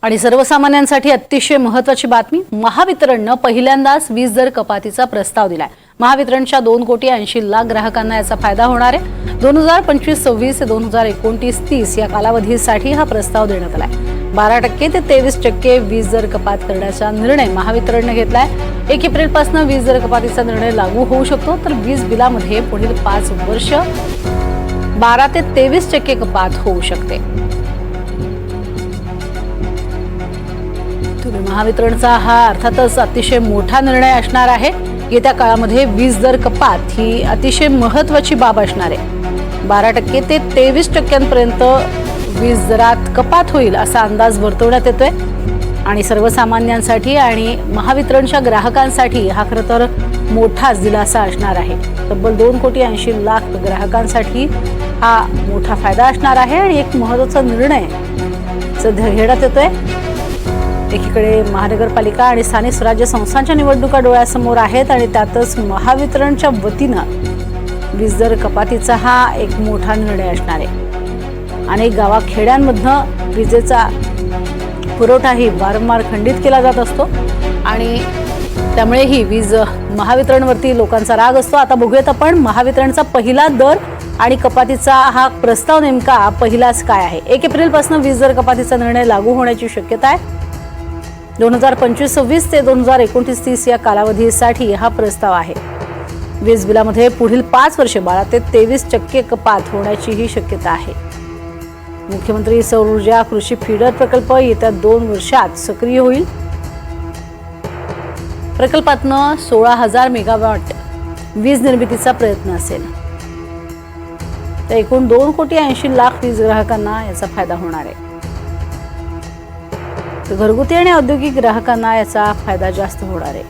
आणि सर्वसामान्यांसाठी अतिशय महत्त्वाची बातमी, महावितरणने पहिल्यांदाच वीज दर कपातीचा प्रस्ताव दिलाय। महावितरणच्या 2,80,00,000 ग्राहकांना याचा फायदा होणार आहे। 2025-26 ते 2029-30 या कालावधीसाठी हा प्रस्ताव देण्यात आलाय। 12% ते 23% वीज दर कपात करण्याचा निर्णय महावितरणने घेतलाय। 1 एप्रिलपासून वीज दर कपातीचा निर्णय लागू होऊ शकतो, तर वीज बिलामध्ये पुढील 5 वर्ष 12 ते 23% कपात होऊ शकते। महावितरणचा हा अर्थातच अतिशय मोठा निर्णय असणार आहे। येत्या काळामध्ये वीज दर कपात ही अतिशय महत्त्वाची बाब असणार आहे। 12% ते 23% वीज दरात कपात होईल असा अंदाज वर्तवण्यात येतोय आणि सर्वसामान्यांसाठी आणि महावितरणच्या ग्राहकांसाठी हा खरं तर मोठाच दिलासा असणार आहे। तब्बल 2,80,00,000 ग्राहकांसाठी हा मोठा फायदा असणार आहे आणि एक महत्त्वाचा निर्णय सध्या घेण्यात येतोय। एकीकडे महानगरपालिका आणि स्थानिक स्वराज्य संस्थांच्या निवडणुका डोळ्यासमोर आहेत आणि त्यातच महावितरणच्या वतीनं वीज दर कपातीचा हा एक मोठा निर्णय असणार आहे। अनेक गावाखेड्यांमधनं विजेचा पुरवठाही वारंवार खंडित केला जात असतो आणि त्यामुळे ही वीज महावितरणवरती लोकांचा राग असतो। आता बघूयात आपण महावितरणचा पहिला दर आणि कपातीचा हा प्रस्ताव नेमका पहिलाच काय आहे। 1 एप्रिलपासून वीज दर कपातीचा निर्णय लागू होण्याची शक्यता आहे। 2025-26 ते 2029-30 या कालावधीसाठी हा प्रस्ताव आहे। वीज बिलामध्ये पुढील 5 वर्षे 12 ते 23% कपात होण्याचीही शक्यता आहे। मुख्यमंत्री सौर ऊर्जा कृषी फीडर प्रकल्प येत्या 2 वर्षात सक्रिय होईल। प्रकल्पातनं 16,000 मेगावॉट वीज निर्मितीचा प्रयत्न असेल, तर एकूण 2,80,00,000 वीज ग्राहकांना याचा फायदा होणार आहे। घरगुती आणि औद्योगिक ग्राहकांना याचा फायदा जास्त होणार आहे।